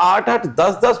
8-8, 10-10,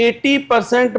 80%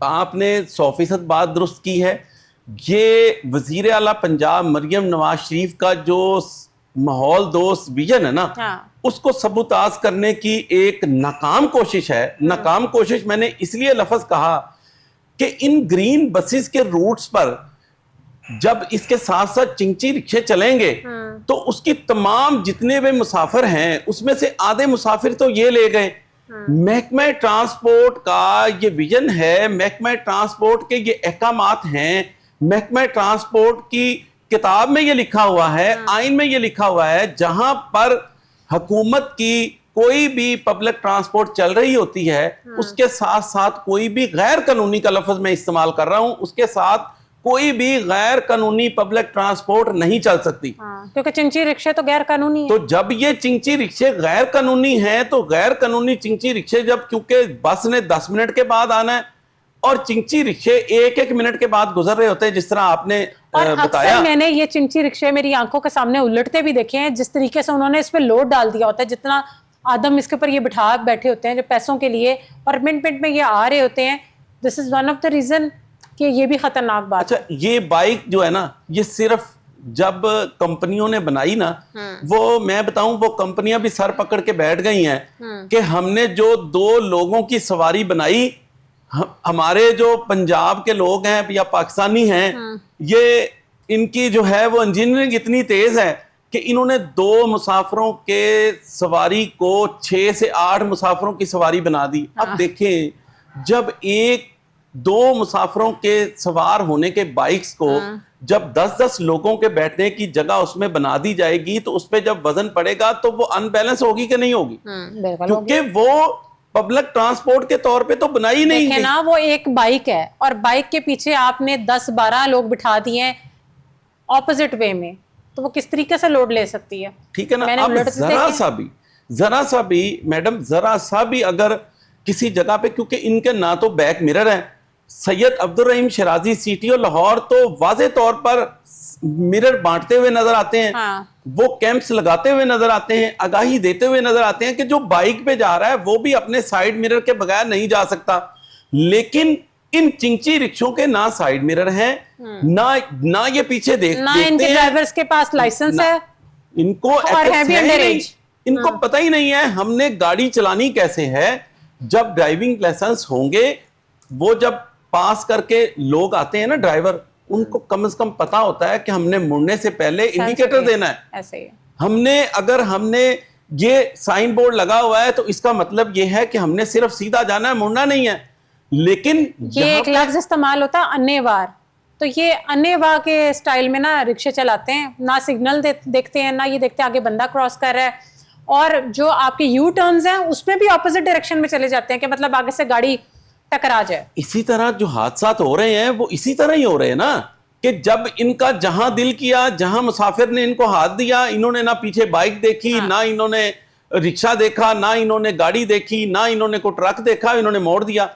آپ نے 100% بات درست کی ہے. یہ وزیر اعلیٰ پنجاب مریم نواز شریف کا جو ماحول دوست ویژن ہے نا, اس کو سبوتاز کرنے کی ایک ناکام کوشش ہے. ناکام کوشش میں نے اس لیے لفظ کہا کہ ان گرین بسز کے روٹس پر جب اس کے ساتھ ساتھ چنچی رکشے چلیں گے تو اس کی تمام جتنے بھی مسافر ہیں اس میں سے آدھے مسافر تو یہ لے گئے. محکمہ ٹرانسپورٹ کا یہ ویژن ہے, محکمہ ٹرانسپورٹ کے یہ احکامات ہیں, محکمہ ٹرانسپورٹ کی کتاب میں یہ لکھا ہوا ہے, آئین میں یہ لکھا ہوا ہے, جہاں پر حکومت کی کوئی بھی پبلک ٹرانسپورٹ چل رہی ہوتی ہے اس کے ساتھ ساتھ کوئی بھی غیر قانونی کا لفظ میں استعمال کر رہا ہوں, اس کے ساتھ کوئی بھی غیر قانونی پبلک ٹرانسپورٹ نہیں چل سکتی, کیونکہ چنچی رکشے تو غیر قانونی ہیں. تو جب یہ چنچی رکشے غیر قانونی ہیں تو غیر قانونی چنچی رکشے جب, کیونکہ بس نے 10 منٹ کے بعد آنا ہے اور چنچی رکشے 1-1 منٹ کے بعد گزر رہے ہوتے ہیں, جس طرح آپ نے بتایا. میں نے یہ چنچی رکشے میری آنکھوں کے سامنے الٹتے بھی دیکھے ہیں, جس طریقے سے انہوں نے اس پہ لوڈ ڈال دیا ہوتا ہے, جتنا آدم اس کے اوپر یہ بٹھا بیٹھے ہوتے ہیں جو پیسوں کے لیے, اور منٹ منٹ میں یہ آ رہے ہوتے ہیں. This is one of the reason کہ یہ بھی خطرناک بات. اچھا, یہ بائک جو ہے نا, یہ صرف جب کمپنیوں نے بنائی نا, وہ میں بتاؤں وہ کمپنیاں بھی سر پکڑ کے بیٹھ گئی ہیں کہ ہم نے جو 2 لوگوں کی سواری بنائی, ہمارے جو پنجاب کے لوگ ہیں یا پاکستانی ہیں, یہ ان کی جو ہے وہ انجینئرنگ اتنی تیز ہے کہ انہوں نے 2 مسافروں کے سواری کو 6 سے 8 مسافروں کی سواری بنا دی. اب دیکھیں, جب 1-2 مسافروں کے سوار ہونے کے بائکس کو جب 10-10 لوگوں کے بیٹھنے کی جگہ اس میں بنا دی جائے گی تو اس پہ جب وزن پڑے گا تو وہ ان بیلنس ہوگی کہ نہیں ہوگی, کیونکہ وہ پبلک ٹرانسپورٹ کے طور پہ تو بنائی نہیں ہے نا. وہ ایک بائک ہے اور بائک کے پیچھے آپ نے 10-12 لوگ بٹھا دیے ہیں اپوزٹ وے میں, تو وہ کس طریقے سے لوڈ لے سکتی ہے. ٹھیک ہے نا. اب ذرا سا بھی میڈم, ذرا سا بھی اگر کسی جگہ پہ, کیونکہ ان کے نہ تو بیک مرر ہے, سید عبد الرحیم شرازی سی ٹی او لاہور تو واضح طور پر مرر بانٹتے ہوئے نظر آتے ہیں, وہ کیمپس لگاتے ہوئے نظر آتے ہیں, آگاہی دیتے ہوئے نظر آتے ہیں کہ جو بائک پہ جا رہا ہے وہ بھی اپنے سائیڈ مرر کے بغیر نہیں جا سکتا. لیکن ان چنچی رکشوں کے نہ سائیڈ مرر ہیں, نہ یہ پیچھے دیکھتے ہیں, ان کے ڈرائیورز کے پاس لائسنس ہے, ان کو ان کو پتہ ہی نہیں ہے ہم نے گاڑی چلانی کیسے ہے. جب ڈرائیونگ لائسنس ہوں گے, وہ جب پاس کر کے لوگ آتے ہیں نا ڈرائیور, ان کو کم از کم پتا ہوتا ہے کہ ہم نے مڑنے سے پہلے انڈیکیٹر دینا ہے. ایسے اگر ہم نے یہ سائن بورڈ لگا ہوا ہے تو اس کا مطلب یہ ہے کہ ہم نے صرف سیدھا جانا ہے, مڑنا نہیں ہے. لیکن یہ ایک لفظ استعمال ہوتا ہے انے وار, تو یہ انے وار کے سٹائل میں نا رکشے چلاتے ہیں, نہ سگنل دیکھتے ہیں, نہ یہ دیکھتے ہیں آگے بندہ کراس کر رہا ہے, اور جو آپ کے یو ٹرنز ہیں اس میں بھی اپوزٹ ڈائریکشن میں چلے جاتے ہیں کہ مطلب آگے سے گاڑی ٹکرا جائے. اسی طرح جو حادثات ہو رہے ہیں وہ اسی طرح ہی ہو رہے ہیں نا, کہ جب ان کا جہاں دل کیا, جہاں مسافر نے ان کو ہاتھ دیا, انہوں نے نہ پیچھے بائک دیکھی, نہ انہوں نے رکشہ دیکھا, نہ انہوں نے گاڑی دیکھی, نہ انہوں نے کوئی ٹرک دیکھا, انہوں نے موڑ دیا.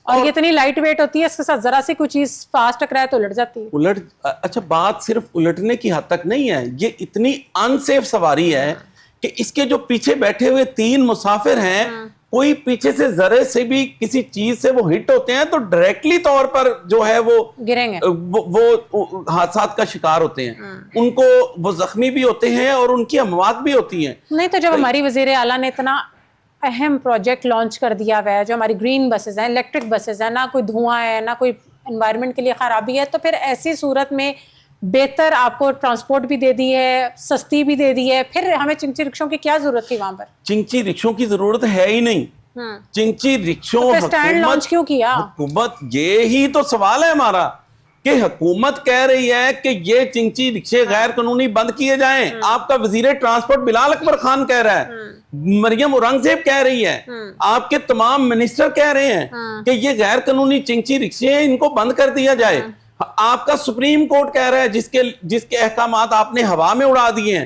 اور یہ اتنی لائٹ ویٹ ہوتی ہے, اس کے ساتھ ذرا سی کوئی چیز فاسٹ ٹکرائے تو الٹ جاتی ہے. اچھا, بات صرف الٹنے کی حد تک نہیں ہے, یہ اتنی ان سیف سواری ہے کہ اس کے جو پیچھے بیٹھے ہوئے 3 مسافر ہیں, کوئی پیچھے سے ذرے سے بھی کسی چیز سے وہ ہٹ ہوتے ہیں تو ڈائریکٹلی طور پر جو ہے وہ گریں گے, وہ حادثات کا شکار ہوتے ہیں. ان کو وہ زخمی بھی ہوتے ہیں اور ان کی اموات بھی ہوتی ہیں. نہیں تو جب ہماری وزیر اعلیٰ نے اتنا اہم پروجیکٹ لانچ کر دیا ہوا ہے, جو ہماری گرین بسز ہیں, الیکٹرک بسز ہیں, نہ کوئی دھواں ہے, نہ کوئی انوائرمنٹ کے لیے خرابی ہے, تو پھر ایسی صورت میں بہتر آپ کو ٹرانسپورٹ بھی دے دی ہے, سستی بھی دے دی ہے, پھر ہمیں چنچی رکشوں کی کیا ضرورت تھی وہاں پر؟ چنچی رکشوں کی ضرورت ہے ہی نہیں. چنچی رکشوں اسٹینڈ لانچ کیوں کیا حکومت, یہی تو سوال ہے ہمارا کہ حکومت کہہ رہی ہے کہ یہ چنچی رکشے غیر قانونی بند کیے جائیں. آپ کا وزیر ٹرانسپورٹ بلال اکبر خان کہہ رہا ہے, مریم اورنگزیب کہہ رہی ہے, آپ کے تمام منسٹر کہہ رہے ہیں کہ یہ غیر قانونی چنچی رکشے ہیں, ان کو بند کر دیا جائے. آپ کا سپریم کورٹ کہہ رہا ہے, جس کے احکامات آپ نے ہوا میں اڑا دیے ہیں.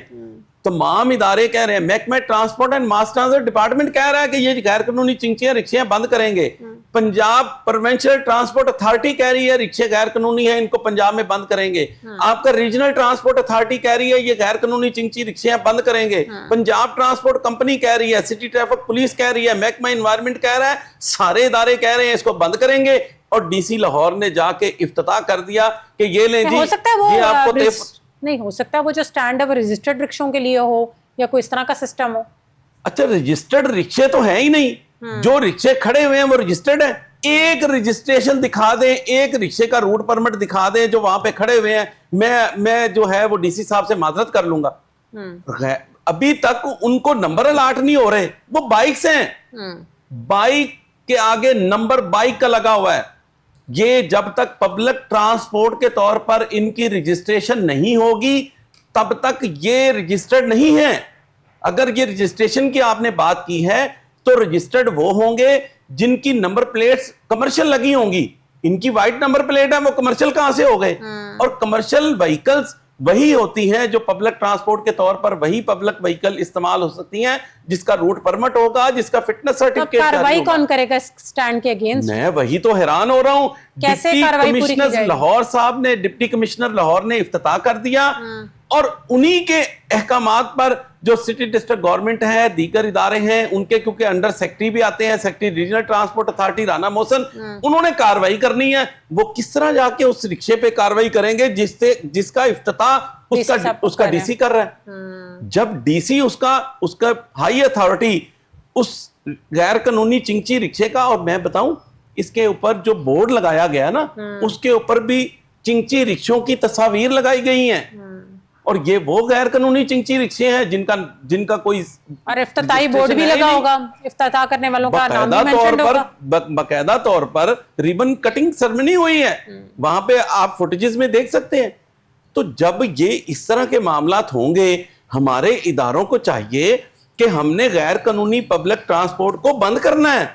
تمام ادارے کہہ رہے ہیں, محکمہ transport and mass transit department کہہ رہا ہے کہ یہ غیر قانونی چنچیاں رکشیاں بند کریں گے. پنجاب پروونشل ٹرانسپورٹ اتھارٹی کہہ رہی ہے رکشے غیر قانونی ہیں, ان کو پنجاب میں بند کریں گے. آپ کا ریجنل ٹرانسپورٹ اتھارٹی کہہ رہی ہے یہ غیر قانونی چنچی رکشیاں بند کریں گے. پنجاب ٹرانسپورٹ کمپنی کہہ رہی ہے, سٹی ٹریفک پولیس کہہ رہی ہے, محکمہ انوائرمنٹ کہہ رہا ہے, سارے ادارے کہہ رہے ہیں اس کو بند کریں گے. اور ڈی سی لاہور نے جا کے افتتاح کر دیا کہ یہ لیں جی, ہو سکتا ہے وہ یہ آپ کو نہیں ہو سکتا وہ جو سٹینڈ ہے وہ رجسٹرڈ رکشوں کے لیے ہو یا کوئی اس طرح کا سسٹم ہو. اچھا رجسٹرڈ رکشے تو ہیں ہی نہیں, جو رکشے کھڑے ہوئے ہیں وہ رجسٹرڈ ہیں. ایک رجسٹریشن دکھا دیں, ایک رکشے کا روٹ پرمٹ دکھا دیں جو وہاں پہ کھڑے ہوئے ہیں, میں جو ہے وہ ڈی سی صاحب سے معذرت کر لوں گا. ابھی تک ان کو نمبر الاٹ نہیں ہو رہے, وہ بائکس ہیں, بائک کے آگے نمبر بائک کا لگا ہوا ہے. یہ جب تک پبلک ٹرانسپورٹ کے طور پر ان کی رجسٹریشن نہیں ہوگی تب تک یہ رجسٹرڈ نہیں ہے. اگر یہ رجسٹریشن کی آپ نے بات کی ہے تو رجسٹرڈ وہ ہوں گے جن کی نمبر پلیٹس کمرشل لگی ہوں گی. ان کی وائٹ نمبر پلیٹ ہے, وہ کمرشل کہاں سے ہو گئے؟ اور کمرشل وہیکلز وہی ہوتی ہیں جو پبلک ٹرانسپورٹ کے طور پر وہی پبلک وہیکل استعمال ہو سکتی ہیں جس کا روٹ پرمٹ ہوگا, جس کا فٹنس سرٹیفکیٹ جاری ہوگا. کارروائی کون کرے گا سٹینڈ کے اگینسٹ؟ میں وہی تو حیران ہو رہا ہوں. ڈپٹی کمشنر لاہور صاحب نے, ڈپٹی کمشنر لاہور نے افتتاح کر دیا اور انہی کے احکامات پر جو سٹی ڈسٹرکٹ گورنمنٹ ہے, دیگر ادارے ہیں ان کے, کیونکہ انڈر سیکٹری بھی آتے ہیں, secretary regional transport authority Rana Mohsin, انہوں نے کاروائی کرنی ہے. وہ کس طرح جا کے اس رکشے پہ کاروائی کریں گے جس کا افتتاح اس کا ڈی سی کر رہا ہے؟ جب ڈی سی اس کا ہائی اتھارٹی اس غیر قانونی چنگچی رکشے کا, اور میں بتاؤں اس کے اوپر جو بورڈ لگایا گیا نا اس کے اوپر بھی چنگچی رکشوں کی تصاویر لگائی گئی ہیں, اور یہ وہ غیر قانونی چنگچی رکشے ہیں جن کا کوئی, اور افتتاحی بورڈ بھی لگا ہوگا, افتتاح کرنے والوں کا نام بھی مینشن ہوگا. باقاعدہ طور پر ریبن کٹنگ سرمنی ہوئی ہے, وہاں پہ آپ فوٹیجز میں دیکھ سکتے ہیں. تو جب یہ اس طرح کے معاملات ہوں گے, ہمارے اداروں کو چاہیے کہ ہم نے غیر قانونی پبلک ٹرانسپورٹ کو بند کرنا ہے.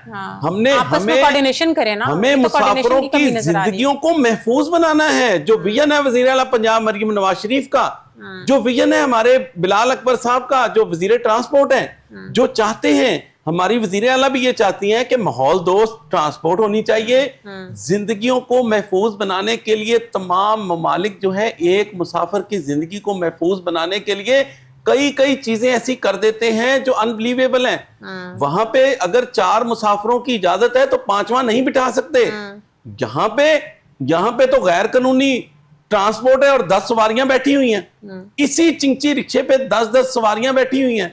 ہمیں مسافروں کی زندگیوں کو محفوظ بنانا ہے. جو ویژن ہے وزیر اعلیٰ پنجاب مریم نواز شریف کا, جو ویژن ہے ہمارے بلال اکبر صاحب کا جو وزیر ٹرانسپورٹ ہیں, جو چاہتے ہیں, ہماری وزیر اعلیٰ بھی یہ چاہتی ہیں کہ ماحول دوست ٹرانسپورٹ ہونی چاہیے. زندگیوں کو محفوظ بنانے کے لیے تمام ممالک جو ہے ایک مسافر کی زندگی کو محفوظ بنانے کے لیے کئی چیزیں ایسی کر دیتے ہیں جو انبلیویبل ہیں. وہاں پہ اگر 4 مسافروں کی اجازت ہے تو 5واں نہیں بٹھا سکتے. یہاں پہ تو غیر قانونی ٹرانسپورٹ ہے اور 10 سواریاں بیٹھی ہوئی ہیں. اسی چنگچی رکشے پہ 10 سواریاں بیٹھی ہوئی ہیں.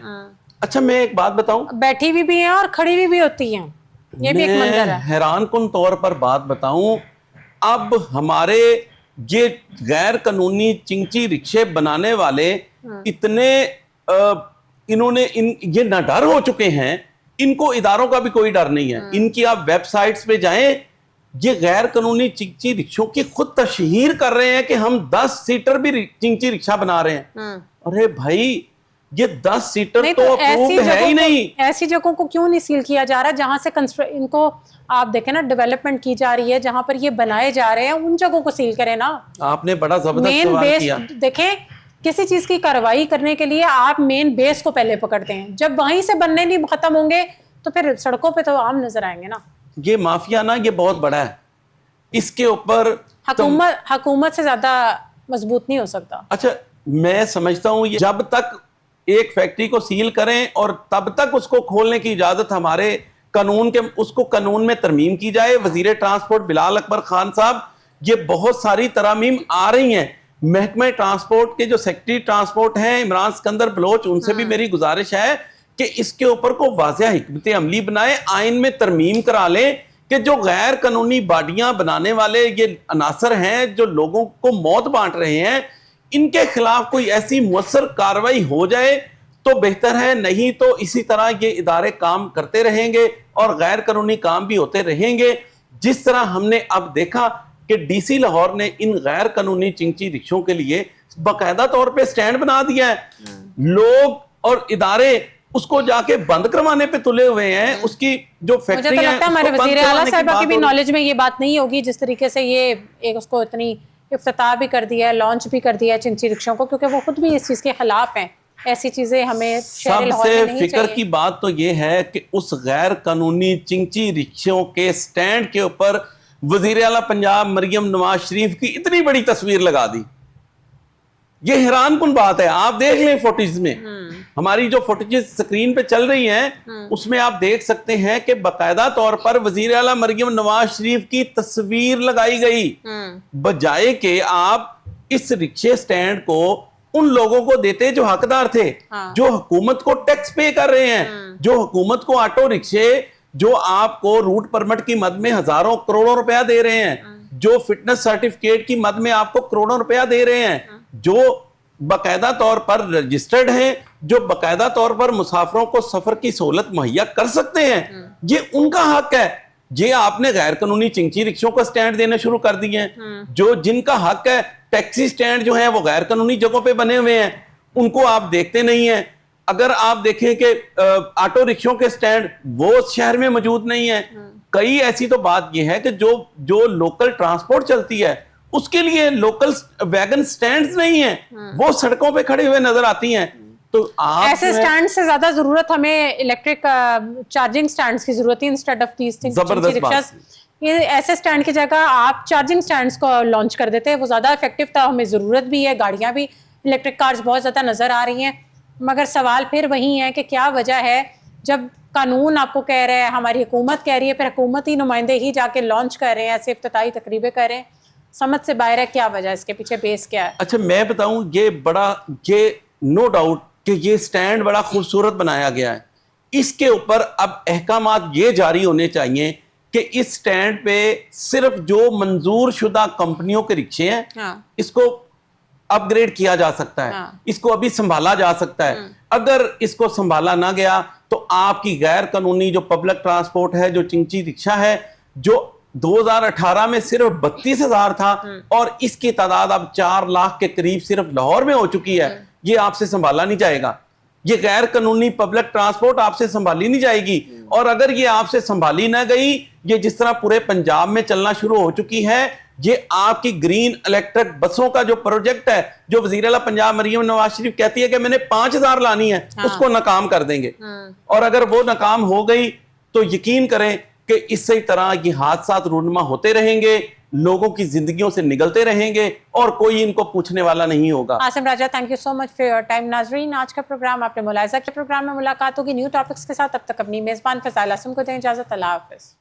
اچھا میں ایک بات بتاؤں, بیٹھی بھی ہیں اور کھڑی بھی ہوتی ہیں, یہ بھی ایک منظر ہے. حیران کن طور پر بات بتاؤں, اب ہمارے یہ غیر قانونی چنگچی رکشے بنانے والے اتنے انہوں نے یہ نہ ڈر ہو چکے ہیں, ان کو اداروں کا بھی کوئی ڈر نہیں ہے. ان کی آپ ویب سائٹس پہ جائیں, یہ غیر قانونی چنگچی رکشوں کی خود تشہیر کر رہے ہیں کہ ہم 10 سیٹر بھی چنگچی رکشہ بنا رہے ہیں. ارے بھائی یہ 10 سیٹر تو اپرووڈ ہے ہی نہیں. ایسی جگہوں کو کیوں نہیں سیل کیا جا رہا جہاں سے ان کو آپ دیکھیں نا ڈیولپمنٹ کی جا رہی ہے, جہاں پر یہ بنائے جا رہے ہیں ان جگہوں کو سیل کریں نا. آپ نے بڑا زبردست سوال کیا. دیکھیں کسی چیز کی کارروائی کرنے کے لیے آپ مین بیس کو پہلے پکڑتے ہیں, جب وہیں سے بننے نہیں ختم ہوں گے تو پھر سڑکوں پہ تو عام نظر آئیں گے نا. یہ مافیا نا یہ بہت بڑا ہے, اس کے اوپر حکومت سے زیادہ مضبوط نہیں ہو سکتا. اچھا میں سمجھتا ہوں جب تک ایک فیکٹری کو سیل کریں اور تب تک اس کو کھولنے کی اجازت ہمارے اس کو قانون میں ترمیم کی جائے. وزیر ٹرانسپورٹ بلال اکبر خان صاحب, یہ بہت ساری ترامیم آ رہی ہیں. محکمہ ٹرانسپورٹ کے جو سیکٹری ٹرانسپورٹ ہیں عمران سکندر بلوچ, ان سے بھی میری گزارش ہے کہ اس کے اوپر کو واضح حکمت عملی بنائے, آئین میں ترمیم کرا لیں کہ جو غیر قانونی باڈیاں بنانے والے یہ عناصر ہیں جو لوگوں کو موت بانٹ رہے ہیں, ان کے خلاف کوئی ایسی مؤثر کارروائی ہو جائے تو بہتر ہے. نہیں تو اسی طرح یہ ادارے کام کرتے رہیں گے اور غیر قانونی کام بھی ہوتے رہیں گے. جس طرح ہم نے اب دیکھا کہ ڈی سی لاہور نے ان غیر قانونی چنگچی رکشوں کے لیے باقاعدہ طور پہ سٹینڈ بنا دیا ہے. لوگ اور ادارے اس کو جا کے بند کروانے پہ تلے ہوئے ہیں. اس کی جو فیکٹری ہے, ہمارے وزیر اعلیٰ صاحبہ کی بھی نالج میں یہ بات نہیں ہوگی جس طریقے سے یہ ایک اس کو اتنی افتتاح بھی کر دیا ہے, لانچ بھی کر دیا ہے چنگچی رکشوں کو, کیونکہ وہ خود بھی اس چیز کے خلاف ہیں. ایسی چیزیں ہمیں سب سے فکر کی بات تو یہ ہے کہ اس غیر قانونی چنگچی رکشوں کے سٹینڈ کے اوپر وزیر اعلیٰ پنجاب مریم نواز شریف کی اتنی بڑی تصویر لگا دی. یہ حیران کن بات ہے. آپ دیکھ لیں فوٹیج میں, ہماری جو فوٹیجز سکرین پہ چل رہی ہیں اس میں آپ دیکھ سکتے ہیں کہ باقاعدہ طور پر وزیر اعلیٰ مریم نواز شریف کی تصویر لگائی گئی, بجائے کہ آپ اس رکشے سٹینڈ کو ان لوگوں کو دیتے جو حقدار تھے, جو حکومت کو ٹیکس پے کر رہے ہیں, جو حکومت کو آٹو رکشے جو آپ کو روٹ پرمٹ کی مد میں ہزاروں کروڑوں روپیہ دے رہے ہیں, جو فٹنس سرٹیفکیٹ کی مد میں آپ کو کروڑوں روپیہ دے رہے ہیں, جو باقاعدہ طور پر رجسٹرڈ ہیں, جو باقاعدہ طور پر مسافروں کو سفر کی سہولت مہیا کر سکتے ہیں, یہ ان کا حق ہے. یہ آپ نے غیر قانونی چنچی رکشوں کو سٹینڈ دینے شروع کر دیے ہیں. جو جن کا حق ہے, ٹیکسی سٹینڈ جو ہیں وہ غیر قانونی جگہوں پہ بنے ہوئے ہیں, ان کو آپ دیکھتے نہیں ہیں. اگر آپ دیکھیں کہ آٹو رکشوں کے سٹینڈ وہ شہر میں موجود نہیں ہیں. کئی ایسی تو بات یہ ہے کہ جو لوکل ٹرانسپورٹ چلتی ہے اس کے لیے لوکل ویگن سٹینڈز نہیں ہیں, وہ سڑکوں پہ کھڑے ہوئے نظر آتی ہیں. تو آپ ایسے سٹینڈ سے زیادہ ضرورت ہمیں الیکٹرک چارجنگ سٹینڈز کی ضرورت ہے انسٹیڈ آف دیز تھنگز. زبردست بات. یہ ایسے سٹینڈ کی جگہ آپ چارجنگ سٹینڈز کو لانچ کر دیتے, وہ زیادہ افیکٹو تھا. ہمیں ضرورت بھی ہے, گاڑیاں بھی الیکٹرک کارز بہت زیادہ نظر آ رہی ہیں, مگر سوال پھر وہی ہے کہ کیا وجہ ہے جب قانون آپ کو کہہ رہے ہیں, ہماری حکومت کہہ رہی ہے, پھر حکومتی نمائندے ہی جا کے لانچ کر رہے ہیں, ایسے افتتاحی تقریبیں کر رہے ہیں. سمجھ سے باہر ہے, کیا وجہ ہے, اس کے پیچھے بیس کیا ہے؟ اچھا میں بتاؤں, یہ نو ڈاؤٹ کہ یہ سٹینڈ بڑا خوبصورت بنایا گیا ہے. اس کے اوپر اب احکامات یہ جاری ہونے چاہیے کہ اس سٹینڈ پہ صرف جو منظور شدہ کمپنیوں کے رکشے ہیں اس کو اپ گریڈ کیا جا سکتا ہے, اس کو ابھی سنبھالا جا سکتا ہے. اگر اس کو سنبھالا نہ گیا تو آپ کی غیر قانونی جو پبلک ٹرانسپورٹ ہے, جو چنچی رکشہ ہے, جو 2018 میں صرف 32,000 تھا اور اس کی تعداد اب 4 لاکھ کے قریب صرف لاہور میں ہو چکی ہے, یہ آپ سے سنبھالا نہیں جائے گا. یہ غیر قانونی پبلک ٹرانسپورٹ آپ سے سنبھالی نہیں جائے گی. اور اگر یہ آپ سے سنبھالی نہ گئی, یہ جس طرح پورے پنجاب میں چلنا شروع ہو چکی ہے, یہ آپ کی گرین الیکٹرک بسوں کا جو پروجیکٹ ہے, جو وزیر اعلیٰ پنجاب مریم نواز شریف کہتی ہے کہ میں نے 5,000 لانی ہے, اس کو ناکام کر دیں گے. اور اگر وہ ناکام ہو گئی تو یقین کریں کہ اس سے طرح یہ حادثات رونما ہوتے رہیں گے, لوگوں کی زندگیوں سے نگلتے رہیں گے اور کوئی ان کو پوچھنے والا نہیں ہوگا. Asim Raja, thank you so much for your time. ناظرین, آج کا پروگرام آپ نے ملاحظہ کیا. پروگرام میں ملاقات ہوگی نیو ٹاپکس کے ساتھ. تب تک اپنی میزبان فضائل عاصم کو دیں اجازت. اللہ حافظ.